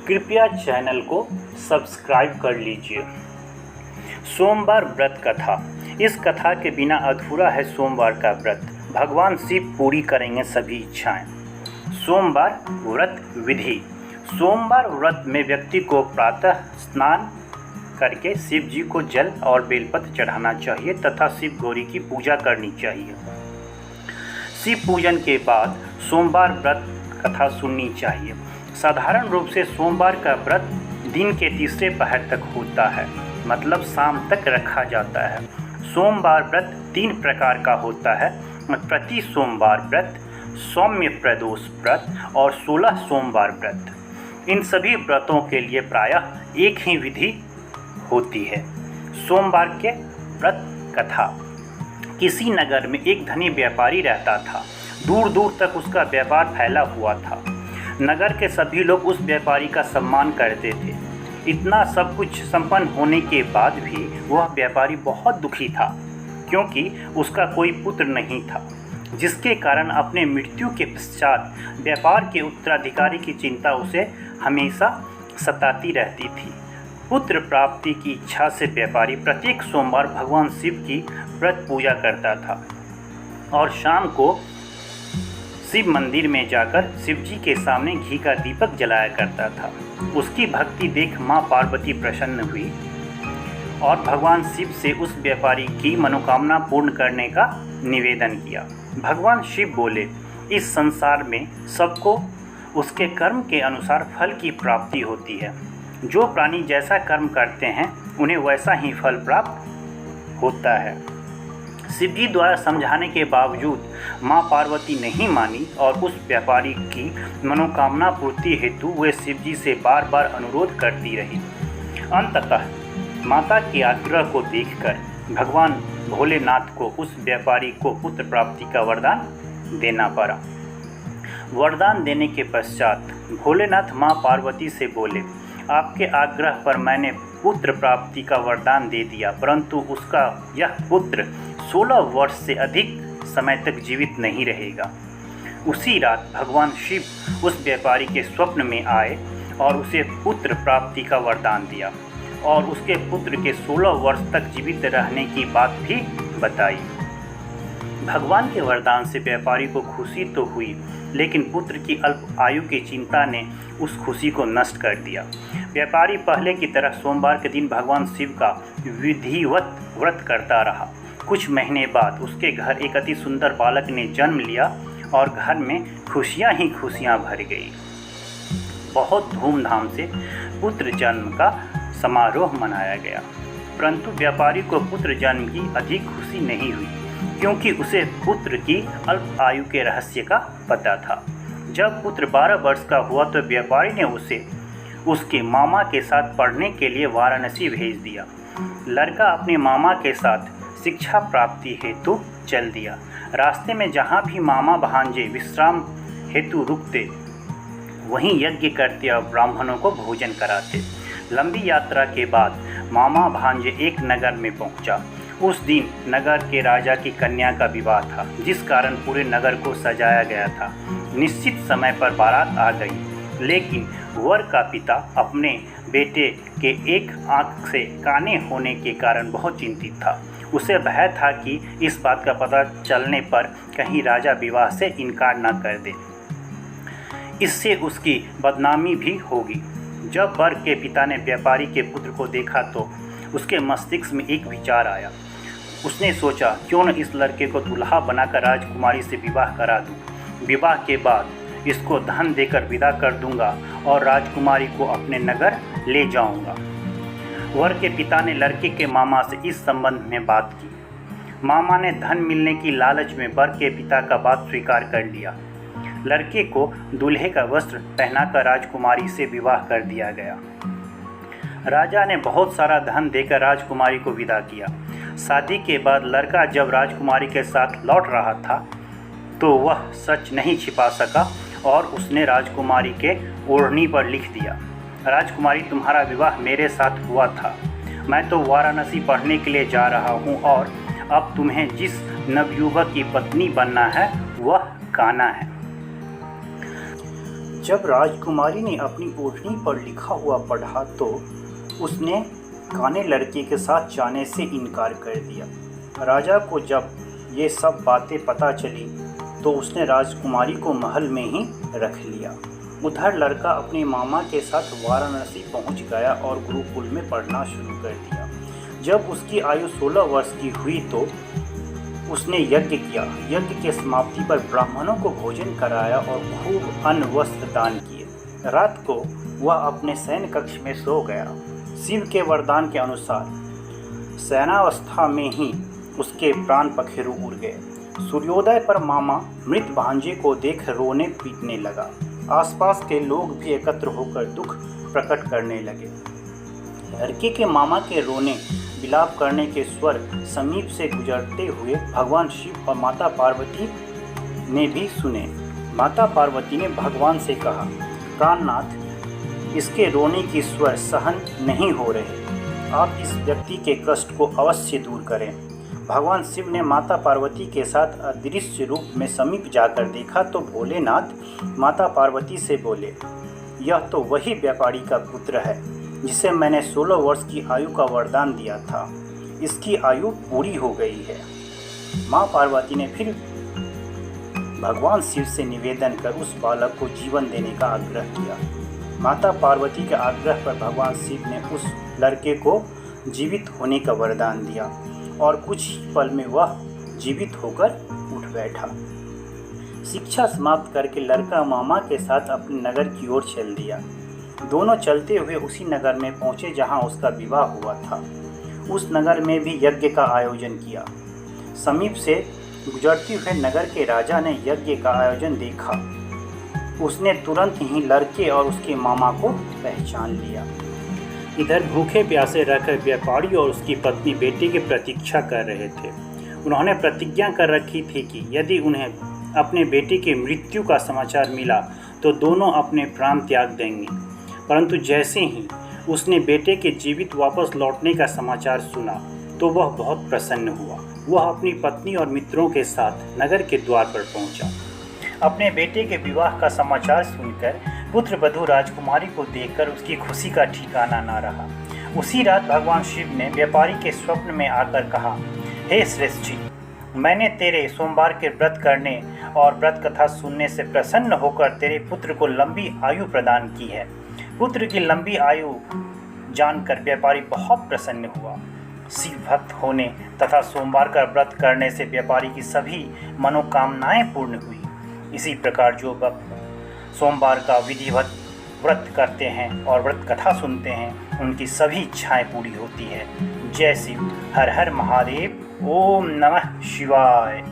कृपया चैनल को सब्सक्राइब कर लीजिए। सोमवार व्रत कथा। इस कथा के बिना अधूरा है सोमवार का व्रत। भगवान शिव पूरी करेंगे सभी इच्छाएं। सोमवार व्रत विधि। सोमवार व्रत में व्यक्ति को प्रातः स्नान करके शिव जी को जल और बेलपत्र चढ़ाना चाहिए तथा शिव गौरी की पूजा करनी चाहिए। शिव पूजन के बाद सोमवार व्रत कथा सुननी चाहिए। साधारण रूप से सोमवार का व्रत दिन के तीसरे पहर तक होता है, मतलब शाम तक रखा जाता है। सोमवार व्रत 3 प्रकार का होता है: प्रति सोमवार व्रत, सौम्य प्रदोष व्रत और 16 सोमवार व्रत। इन सभी व्रतों के लिए प्रायः एक ही विधि होती है। सोमवार के व्रत कथा। किसी नगर में एक धनी व्यापारी रहता था। दूर दूर तक उसका व्यापार फैला हुआ था। नगर के सभी लोग उस व्यापारी का सम्मान करते थे। इतना सब कुछ संपन्न होने के बाद भी वह व्यापारी बहुत दुखी था, क्योंकि उसका कोई पुत्र नहीं था, जिसके कारण अपने मृत्यु के पश्चात व्यापार के उत्तराधिकारी की चिंता उसे हमेशा सताती रहती थी। पुत्र प्राप्ति की इच्छा से व्यापारी प्रत्येक सोमवार भगवान शिव की व्रत पूजा करता था और शाम को शिव मंदिर में जाकर शिव जी के सामने घी का दीपक जलाया करता था। उसकी भक्ति देख माँ पार्वती प्रसन्न हुई और भगवान शिव से उस व्यापारी की मनोकामना पूर्ण करने का निवेदन किया। भगवान शिव बोले, इस संसार में सबको उसके कर्म के अनुसार फल की प्राप्ति होती है। जो प्राणी जैसा कर्म करते हैं उन्हें वैसा ही फल प्राप्त होता है। शिव जी द्वारा समझाने के बावजूद माँ पार्वती नहीं मानी और उस व्यापारी की मनोकामना पूर्ति हेतु वे शिव जी से बार बार अनुरोध करती रही। अंततः माता के आग्रह को देखकर भगवान भोलेनाथ को उस व्यापारी को पुत्र प्राप्ति का वरदान देना पड़ा। वरदान देने के पश्चात भोलेनाथ माँ पार्वती से बोले, आपके आग्रह पर मैंने पुत्र प्राप्ति का वरदान दे दिया, परंतु उसका यह पुत्र 16 वर्ष से अधिक समय तक जीवित नहीं रहेगा। उसी रात भगवान शिव उस व्यापारी के स्वप्न में आए और उसे पुत्र प्राप्ति का वरदान दिया और उसके पुत्र के 16 वर्ष तक जीवित रहने की बात भी बताई। भगवान के वरदान से व्यापारी को खुशी तो हुई, लेकिन पुत्र की अल्प आयु की चिंता ने उस खुशी को नष्ट कर दिया। व्यापारी पहले की तरह सोमवार के दिन भगवान शिव का विधिवत व्रत करता रहा। कुछ महीने बाद उसके घर एक अति सुंदर बालक ने जन्म लिया और घर में खुशियां ही खुशियां भर गई। बहुत धूमधाम से पुत्र जन्म का समारोह मनाया गया, परंतु व्यापारी को पुत्र जन्म की अधिक खुशी नहीं हुई, क्योंकि उसे पुत्र की अल्प आयु के रहस्य का पता था। जब पुत्र 12 वर्ष का हुआ तो व्यापारी ने उसे उसके मामा के साथ पढ़ने के लिए वाराणसी भेज दिया। लड़का अपने मामा के साथ शिक्षा प्राप्ति हेतु चल दिया। रास्ते में जहाँ भी मामा भांजे विश्राम हेतु रुकते, वहीं यज्ञ करते और ब्राह्मणों को भोजन कराते। लंबी यात्रा के बाद मामा भांजे एक नगर में पहुँचा। उस दिन नगर के राजा की कन्या का विवाह था, जिस कारण पूरे नगर को सजाया गया था। निश्चित समय पर बारात आ गई, लेकिन वर का पिता अपने बेटे के एक आंख से काने होने के कारण बहुत चिंतित था। उसे भय था कि इस बात का पता चलने पर कहीं राजा विवाह से इनकार न कर दे, इससे उसकी बदनामी भी होगी। जब वर के पिता ने व्यापारी के पुत्र को देखा तो उसके मस्तिष्क में एक विचार आया। उसने सोचा, क्यों न इस लड़के को दूल्हा बनाकर राजकुमारी से विवाह करा दूं। विवाह के बाद इसको धन देकर विदा कर दूंगा और राजकुमारी को अपने नगर ले जाऊंगा। वर के पिता ने लड़के के मामा से इस संबंध में बात की। मामा ने धन मिलने की लालच में वर के पिता का बात स्वीकार कर लिया। लड़के को दूल्हे का वस्त्र पहनाकर राजकुमारी से विवाह कर दिया गया। राजा ने बहुत सारा धन देकर राजकुमारी को विदा किया। शादी के बाद लड़का जब राजकुमारी के साथ लौट रहा था तो वह सच नहीं छिपा सका और उसने राजकुमारी के ओढ़नी पर लिख दिया, राजकुमारी तुम्हारा विवाह मेरे साथ हुआ था। मैं तो वाराणसी पढ़ने के लिए जा रहा हूँ और अब तुम्हें जिस नवयुवक की पत्नी बनना है वह काना है। जब राजकुमारी ने अपनी ओढ़नी पर लिखा हुआ पढ़ा तो उसने काने लड़के के साथ जाने से इनकार कर दिया। राजा को जब ये सब बातें पता चली तो उसने राजकुमारी को महल में ही रख लिया। उधर लड़का अपने मामा के साथ वाराणसी पहुंच गया और गुरुकुल में पढ़ना शुरू कर दिया। जब उसकी आयु 16 वर्ष की हुई तो उसने यज्ञ किया। यज्ञ के समाप्ति पर ब्राह्मणों को भोजन कराया और खूब अन्न वस्त्र दान किए। रात को वह अपने शयन कक्ष में सो गया। शिव के वरदान के अनुसार शयनावस्था में ही उसके प्राण पखेरु उड़ गए। सूर्योदय पर मामा मृत भांजे को देख रोने पीटने लगा। आसपास के लोग भी एकत्र होकर दुख प्रकट करने लगे। लड़के के मामा के रोने विलाप करने के स्वर समीप से गुजरते हुए भगवान शिव और माता पार्वती ने भी सुने। माता पार्वती ने भगवान से कहा, प्राणनाथ, इसके रोने की स्वर सहन नहीं हो रहे, आप इस व्यक्ति के कष्ट को अवश्य दूर करें। भगवान शिव ने माता पार्वती के साथ अदृश्य रूप में समीप जाकर देखा तो भोलेनाथ माता पार्वती से बोले, यह तो वही व्यापारी का पुत्र है जिसे मैंने 16 वर्ष की आयु का वरदान दिया था। इसकी आयु पूरी हो गई है। माँ पार्वती ने फिर भगवान शिव से निवेदन कर उस बालक को जीवन देने का आग्रह किया। माता पार्वती के आग्रह पर भगवान शिव ने उस लड़के को जीवित होने का वरदान दिया और कुछ ही पल में वह जीवित होकर उठ बैठा। शिक्षा समाप्त करके लड़का मामा के साथ अपने नगर की ओर चल दिया। दोनों चलते हुए उसी नगर में पहुंचे जहां उसका विवाह हुआ था। उस नगर में भी यज्ञ का आयोजन किया। समीप से गुजरते हुए नगर के राजा ने यज्ञ का आयोजन देखा। उसने तुरंत ही लड़के और उसके मामा को पहचान लिया। इधर भूखे प्यासे रहकर व्यापारी और उसकी पत्नी बेटे की प्रतीक्षा कर रहे थे। उन्होंने प्रतिज्ञा कर रखी थी कि यदि उन्हें अपने बेटे की मृत्यु का समाचार मिला तो दोनों अपने प्राण त्याग देंगे। परंतु जैसे ही उसने बेटे के जीवित वापस लौटने का समाचार सुना तो वह बहुत प्रसन्न हुआ। वह अपनी पत्नी और मित्रों के साथ नगर के द्वार पर पहुंचा। अपने बेटे के विवाह का समाचार सुनकर पुत्र वधू राजकुमारी को देखकर उसकी खुशी का ठिकाना न रहा। उसी रात भगवान शिव ने व्यापारी के स्वप्न में आकर कहा, हे श्रेष्ठ जी, मैंने तेरे सोमवार के व्रत करने और व्रत कथा सुनने से प्रसन्न होकर तेरे पुत्र को लंबी आयु प्रदान की है। पुत्र की लंबी आयु जानकर व्यापारी बहुत प्रसन्न हुआ। शिव भक्त होने तथा सोमवार का व्रत करने से व्यापारी की सभी मनोकामनाएं पूर्ण हुई। इसी प्रकार जो भक्त सोमवार का विधिवत व्रत करते हैं और व्रत कथा सुनते हैं उनकी सभी इच्छाएं पूरी होती है। जय शिव। हर हर महादेव। ओम नमः शिवाय।